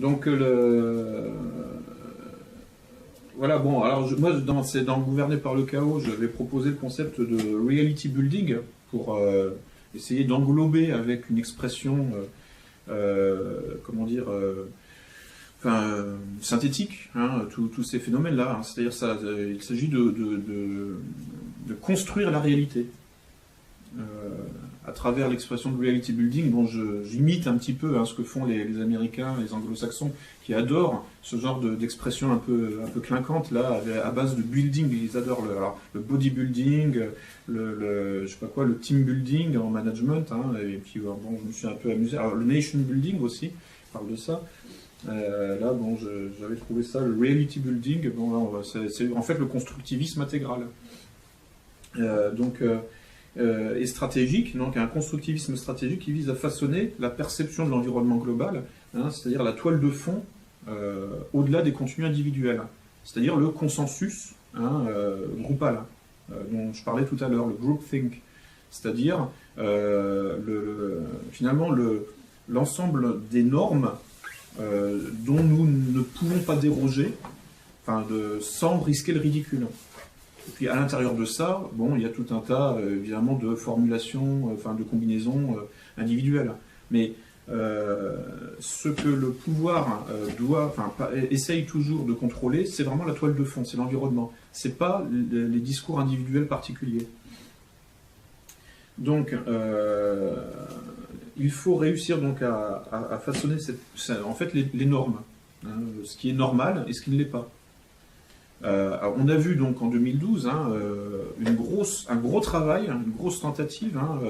Donc, voilà, bon, alors moi, dans Gouverner par le chaos, j'avais proposé le concept de reality building pour essayer d'englober avec une expression, comment dire, synthétique, hein, tous ces phénomènes-là. Hein. C'est-à-dire, il s'agit de construire la réalité. À travers l'expression de reality building, bon, j'imite un petit peu hein, ce que font les Américains, les Anglo-Saxons, qui adorent ce genre d'expression un peu clinquante là, à base de building. Ils adorent le bodybuilding, je sais pas quoi, le team building en management, hein, et puis bon, je me suis un peu amusé. Alors le nation building aussi, je parle de ça. Là, bon, j'avais trouvé ça le reality building. Bon, là, c'est en fait le constructivisme intégral. Et stratégique, donc un constructivisme stratégique qui vise à façonner la perception de l'environnement global, hein, c'est-à-dire la toile de fond au-delà des contenus individuels, c'est-à-dire le consensus hein, groupal, dont je parlais tout à l'heure, le groupthink, c'est-à-dire finalement l'ensemble des normes dont nous ne pouvons pas déroger, sans risquer le ridicule. Et puis à l'intérieur de ça, bon, il y a tout un tas évidemment de formulations, de combinaisons individuelles. Mais ce que le pouvoir essaye toujours de contrôler, c'est vraiment la toile de fond, c'est l'environnement. C'est pas les discours individuels particuliers. Donc, il faut réussir donc à façonner en fait les normes, hein, ce qui est normal et ce qui ne l'est pas. On a vu donc en 2012 hein, un gros travail, une grosse tentative hein,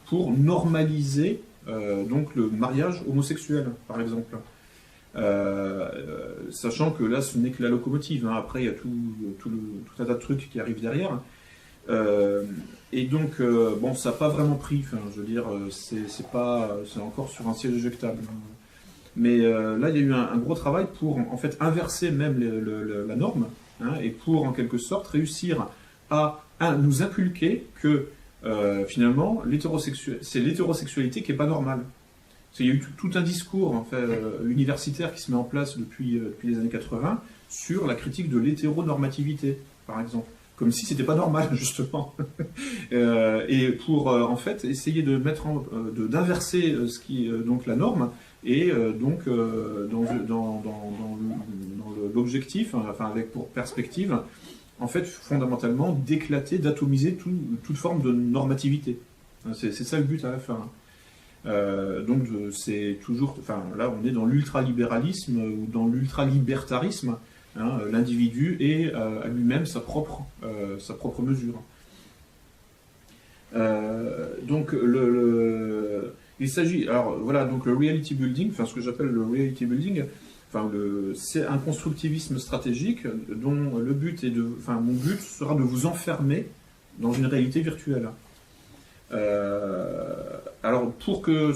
pour normaliser donc le mariage homosexuel, par exemple. Sachant que là, ce n'est que la locomotive. Hein. Après, il y a tout un tas de trucs qui arrivent derrière. Et donc, bon, ça n'a pas vraiment pris. Je veux dire, c'est encore sur un siège éjectable. Mais là, il y a eu un gros travail pour en fait inverser même la norme. Hein, et pour, en quelque sorte, réussir à nous inculquer que, finalement, c'est l'hétérosexualité qui n'est pas normale. Il y a eu tout un discours en fait, universitaire qui se met en place depuis les années 80 sur la critique de l'hétéronormativité, par exemple. Comme si c'était pas normal, justement. Et pour, en fait, essayer de d'inverser donc la norme, et donc dans l'objectif, avec pour perspective, en fait, fondamentalement, d'éclater, d'atomiser toute forme de normativité. C'est ça le but à la fin. Donc c'est toujours, là on est dans l'ultralibéralisme ou dans l'ultralibertarisme. Hein, l'individu est à lui-même sa propre mesure. Donc il s'agit, alors voilà, donc le reality building, ce que j'appelle le reality building, c'est un constructivisme stratégique dont le but est mon but sera de vous enfermer dans une réalité virtuelle. Alors pour que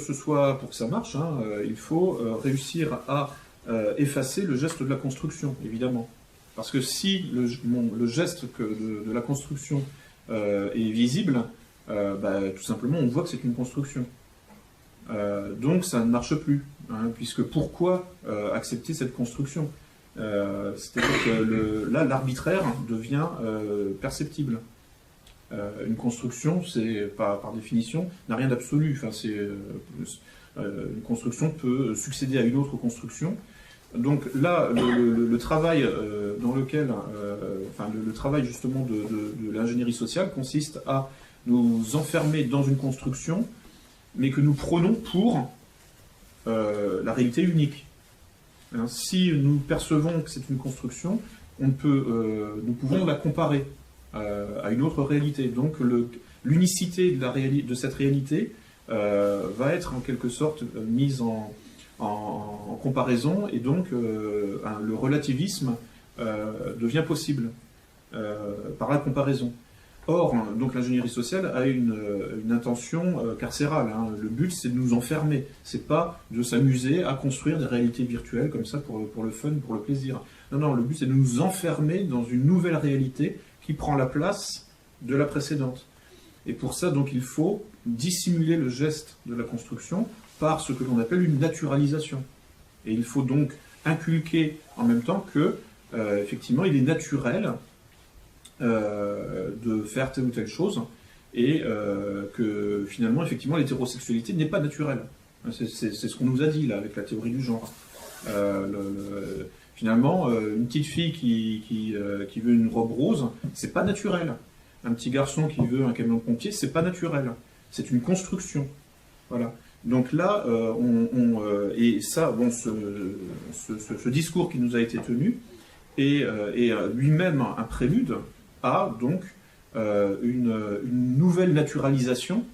ça marche, hein, il faut réussir à effacer le geste de la construction, évidemment. Parce que si le geste de la construction est visible, tout simplement on voit que c'est une construction. Donc ça ne marche plus, hein, puisque pourquoi accepter cette construction c'est-à-dire que là l'arbitraire devient perceptible. Une construction, c'est par définition, n'a rien d'absolu. Une construction peut succéder à une autre construction. Donc là, le travail dans lequel, le travail justement de l'ingénierie sociale consiste à nous enfermer dans une construction, mais que nous prenons pour la réalité unique. Hein, si nous percevons que c'est une construction, nous pouvons la comparer à une autre réalité. Donc l'unicité de cette réalité va être en quelque sorte mise en comparaison, et donc le relativisme devient possible par la comparaison. Or, donc l'ingénierie sociale a une intention carcérale. Hein. Le but, c'est de nous enfermer. C'est pas de s'amuser à construire des réalités virtuelles comme ça pour le fun, pour le plaisir. Non, le but, c'est de nous enfermer dans une nouvelle réalité qui prend la place de la précédente. Et pour ça, donc, il faut dissimuler le geste de la construction par ce que l'on appelle une naturalisation. Et il faut donc inculquer en même temps que, effectivement, il est naturel de faire telle ou telle chose, et que finalement, effectivement, l'hétérosexualité n'est pas naturelle. C'est ce qu'on nous a dit là avec la théorie du genre. Finalement, une petite fille qui veut une robe rose, c'est pas naturel. Un petit garçon qui veut un camion de pompier, c'est pas naturel. C'est une construction. Voilà. Donc là, et ça, bon, ce discours qui nous a été tenu est lui-même un prélude à donc une nouvelle naturalisation,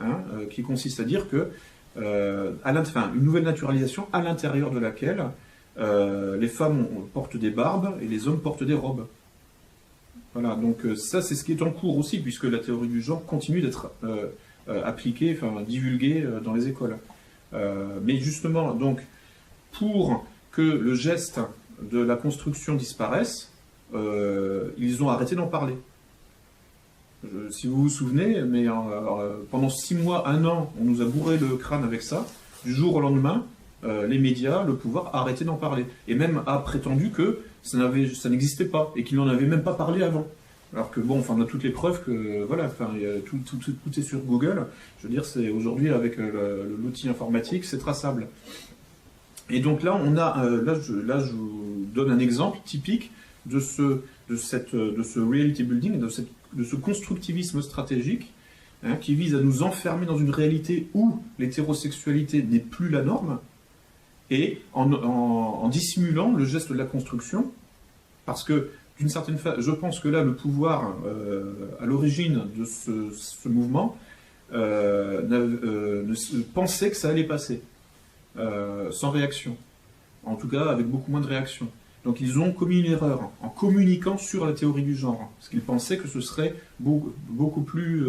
hein, qui consiste à dire que une nouvelle naturalisation à l'intérieur de laquelle les femmes portent des barbes et les hommes portent des robes. Voilà, donc ça c'est ce qui est en cours aussi, puisque la théorie du genre continue d'être appliquée, enfin divulguée dans les écoles. Mais justement, donc, pour que le geste de la construction disparaisse, ils ont arrêté d'en parler. Si vous vous souvenez, mais pendant 6 mois, 1 an, on nous a bourré le crâne avec ça. Du jour au lendemain, les médias, le pouvoir a arrêté d'en parler. Et même a prétendu que ça n'existait pas, et qu'il n'en avait même pas parlé avant. Alors que bon, enfin, on a toutes les preuves que, voilà, enfin, tout est sur Google. Je veux dire, c'est aujourd'hui, avec l'outil informatique, c'est traçable. Et donc là, on a, là, je vous donne un exemple typique de ce reality building, de ce constructivisme stratégique, hein, qui vise à nous enfermer dans une réalité où l'hétérosexualité n'est plus la norme, et en dissimulant le geste de la construction, parce que, d'une certaine façon, je pense que là, le pouvoir, à l'origine de ce mouvement, pensait que ça allait passer, sans réaction. En tout cas, avec beaucoup moins de réaction. Donc ils ont commis une erreur en communiquant sur la théorie du genre, parce qu'ils pensaient que ce serait beaucoup plus,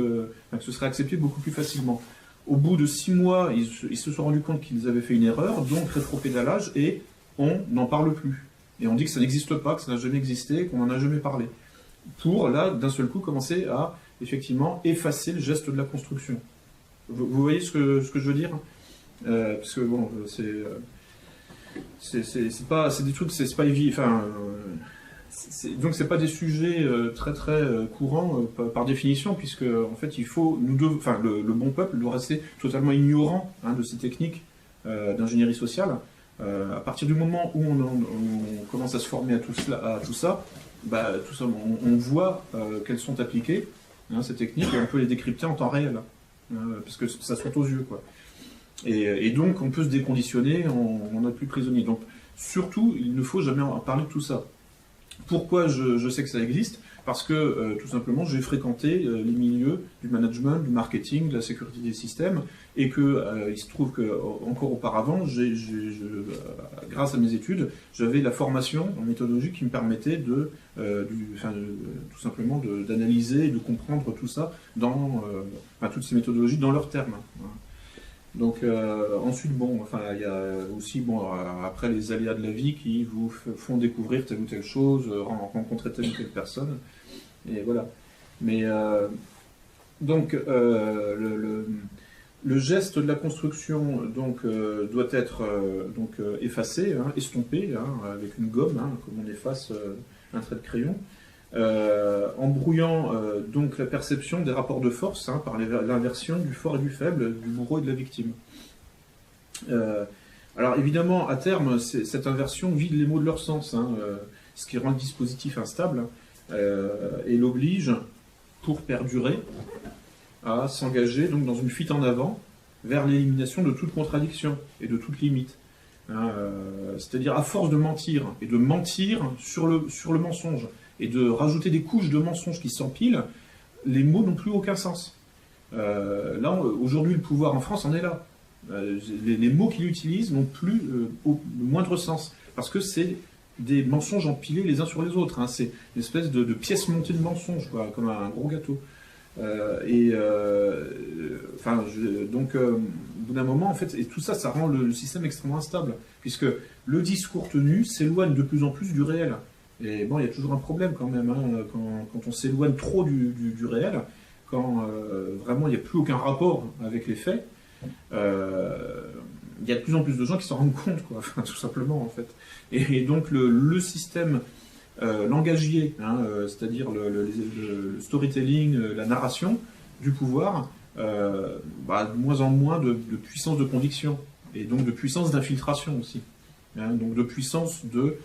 que ce serait accepté beaucoup plus facilement. Au bout de 6 mois, ils se sont rendus compte qu'ils avaient fait une erreur, donc rétropédalage, et on n'en parle plus. Et on dit que ça n'existe pas, que ça n'a jamais existé, qu'on n'en a jamais parlé. Pour, là, d'un seul coup, commencer à, effectivement, effacer le geste de la construction. Vous voyez ce que je veux dire ? Parce que, bon, c'est des trucs, c'est pas évident, enfin... donc c'est pas des sujets très très courants par définition, puisque en fait il faut, le bon peuple doit rester totalement ignorant, hein, de ces techniques d'ingénierie sociale. À partir du moment où on commence à se former à tout ça, on voit qu'elles sont appliquées, hein, ces techniques, et on peut les décrypter en temps réel, parce que ça saute aux yeux, quoi. Et donc on peut se déconditionner, on n'est plus prisonnier. Donc surtout, il ne faut jamais en parler de tout ça. Pourquoi je sais que ça existe ? Parce que, tout simplement, j'ai fréquenté les milieux du management, du marketing, de la sécurité des systèmes, et que il se trouve qu'encore auparavant, grâce à mes études, j'avais la formation en méthodologie qui me permettait tout simplement d'analyser et de comprendre tout ça, toutes ces méthodologies dans leurs termes. Voilà. Donc ensuite, bon, enfin, il y a aussi, bon, après les aléas de la vie qui vous font découvrir telle ou telle chose, rencontrer telle ou telle personne, et voilà. Mais donc le geste de la construction donc doit être effacé, hein, estompé, hein, avec une gomme, hein, comme on efface un trait de crayon. En brouillant donc la perception des rapports de force, hein, par l'inversion du fort et du faible, du bourreau et de la victime. Alors évidemment, à terme, cette inversion vide les mots de leur sens, hein, ce qui rend le dispositif instable, et l'oblige, pour perdurer, à s'engager donc dans une fuite en avant vers l'élimination de toute contradiction et de toute limite. Hein, c'est-à-dire, à force de mentir, et de mentir sur le mensonge, et de rajouter des couches de mensonges qui s'empilent, les mots n'ont plus aucun sens. Là, aujourd'hui, le pouvoir en France en est là. Les mots qu'il utilise n'ont plus le moindre sens, parce que c'est des mensonges empilés les uns sur les autres. Hein. C'est une espèce de pièce montée de mensonges, quoi, comme un gros gâteau. Donc, au bout d'un moment, en fait, et tout ça, ça rend le système extrêmement instable, puisque le discours tenu s'éloigne de plus en plus du réel. Et bon, il y a toujours un problème quand même, hein, quand on s'éloigne trop du réel, quand vraiment il n'y a plus aucun rapport avec les faits. il y a de plus en plus de gens qui s'en rendent compte, quoi, enfin, tout simplement, en fait. Et donc, le système langagier, hein, c'est-à-dire le storytelling, la narration du pouvoir, de moins en moins de puissance de conviction, et donc de puissance d'infiltration aussi, hein, donc de puissance de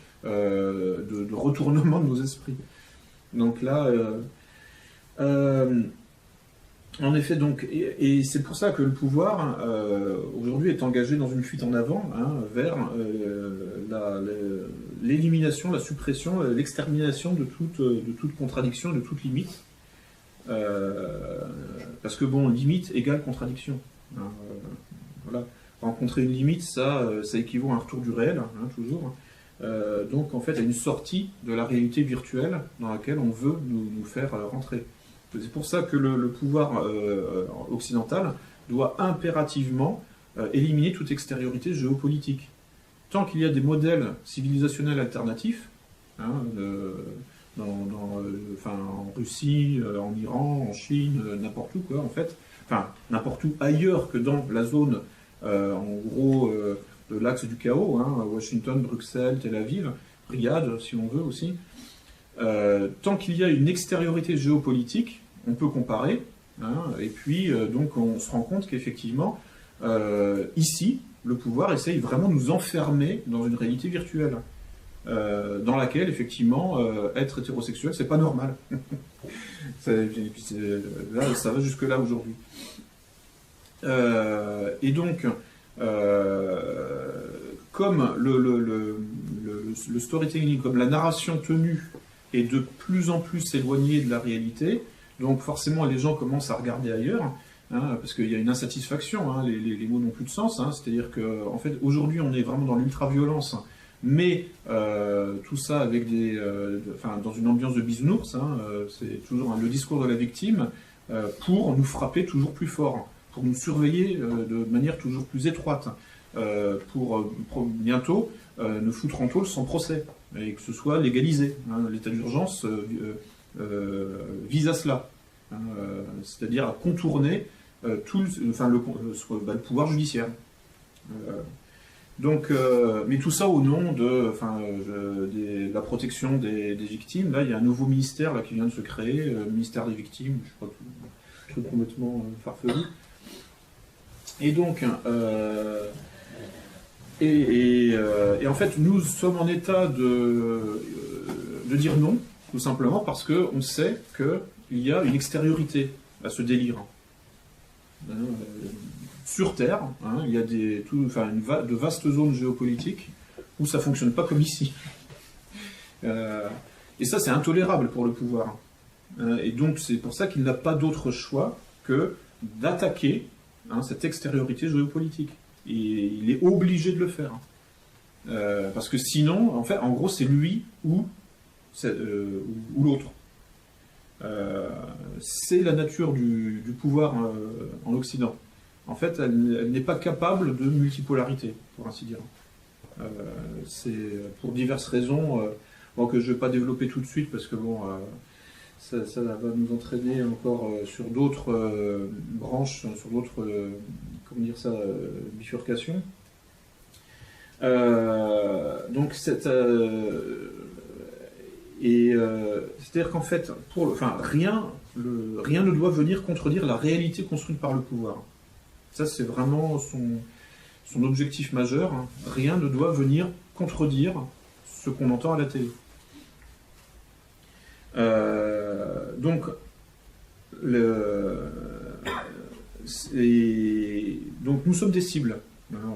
retournement de nos esprits. Donc là, en effet, donc, et c'est pour ça que le pouvoir, aujourd'hui, est engagé dans une fuite en avant, hein, vers l'élimination, la suppression, l'extermination de toute contradiction, de toute limite. Parce que, bon, limite égale contradiction. Hein, voilà. Rencontrer une limite, ça équivaut à un retour du réel, hein, toujours. Donc, en fait, à une sortie de la réalité virtuelle dans laquelle on veut nous faire rentrer. C'est pour ça que le pouvoir occidental doit impérativement éliminer toute extériorité géopolitique. Tant qu'il y a des modèles civilisationnels alternatifs, hein, en Russie, en Iran, en Chine, n'importe où, quoi, en fait, enfin, n'importe où ailleurs que dans la zone, en gros, de l'axe du chaos, hein, Washington, Bruxelles, Tel Aviv, Riyad, si on veut aussi, tant qu'il y a une extériorité géopolitique, on peut comparer, hein, et puis donc on se rend compte qu'effectivement, ici, le pouvoir essaye vraiment de nous enfermer dans une réalité virtuelle, dans laquelle, effectivement, être hétérosexuel, c'est pas normal. Là, ça va jusque-là aujourd'hui. Et donc, comme le storytelling, comme la narration tenue est de plus en plus éloignée de la réalité, donc forcément les gens commencent à regarder ailleurs, hein, parce qu'il y a une insatisfaction, hein, les mots n'ont plus de sens, hein, c'est-à-dire qu'en fait aujourd'hui on est vraiment dans l'ultra-violence, mais tout ça avec dans une ambiance de bisounours, hein, c'est toujours le discours de la victime, pour nous frapper toujours plus fort, pour nous surveiller de manière toujours plus étroite, pour bientôt nous foutre en tôle sans procès, et que ce soit légalisé. Hein, l'état d'urgence vise à cela, hein, c'est-à-dire à contourner le pouvoir judiciaire. Donc, mais tout ça au nom de la protection des victimes. Là, il y a un nouveau ministère là, qui vient de se créer, le ministère des victimes, je crois que truc complètement farfelu. Et donc, et en fait, nous sommes en état de dire non, tout simplement parce qu'on sait qu'il y a une extériorité à ce délire. Sur Terre, hein, il y a de vastes zones géopolitiques où ça ne fonctionne pas comme ici. Et ça, c'est intolérable pour le pouvoir. Et donc, c'est pour ça qu'il n'a pas d'autre choix que d'attaquer, hein, cette extériorité géopolitique. Et il est obligé de le faire. Parce que sinon, en fait, en gros, c'est lui ou l'autre. C'est la nature du pouvoir en Occident. En fait, elle n'est pas capable de multipolarité, pour ainsi dire. C'est pour diverses raisons, que je ne vais pas développer tout de suite, parce que bon, ça va nous entraîner encore sur d'autres branches, sur d'autres, bifurcations. Donc, c'est-à-dire qu'en fait, rien ne doit venir contredire la réalité construite par le pouvoir. Ça, c'est vraiment son objectif majeur. Hein. Rien ne doit venir contredire ce qu'on entend à la télé. Donc nous sommes des cibles, hein,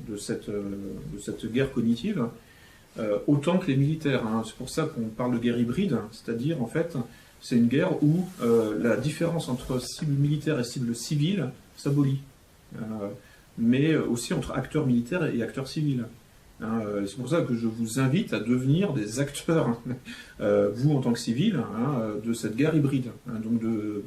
de cette guerre cognitive, autant que les militaires. Hein. C'est pour ça qu'on parle de guerre hybride, c'est-à-dire, en fait, c'est une guerre où la différence entre cible militaire et cible civile s'abolit. Mais aussi entre acteurs militaires et acteurs civils. Hein, c'est pour ça que je vous invite à devenir des acteurs, vous en tant que civil, hein, de cette guerre hybride. Hein, donc de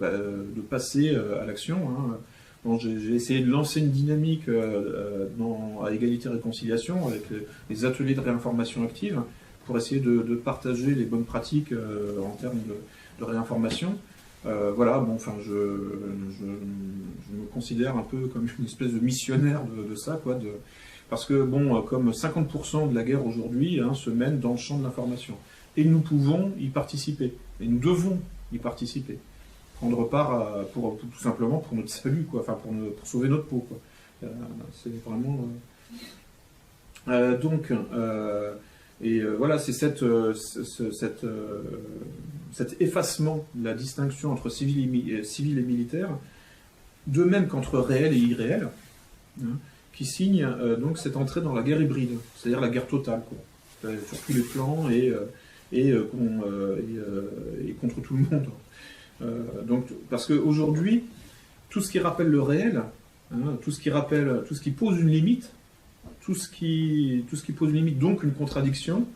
passer à l'action. Hein. Bon, j'ai essayé de lancer une dynamique à égalité et réconciliation avec les ateliers de réinformation active pour essayer de partager les bonnes pratiques en termes de réinformation. Voilà, bon, enfin, je me considère un peu comme une espèce de missionnaire de ça, quoi, parce que, bon, comme 50% de la guerre aujourd'hui, hein, se mène dans le champ de l'information. Et nous pouvons y participer. Et nous devons y participer. Prendre part tout simplement pour notre salut, quoi, enfin, pour sauver notre peau, quoi. C'est vraiment... voilà, c'est cet effacement de la distinction entre civil et militaire, de même qu'entre réel et irréel, hein, qui signe donc cette entrée dans la guerre hybride, c'est-à-dire la guerre totale, quoi, sur tous les plans et contre tout le monde. Donc, parce qu'aujourd'hui, tout ce qui rappelle le réel, hein, tout ce qui pose une limite, tout ce qui pose une limite, donc une contradiction,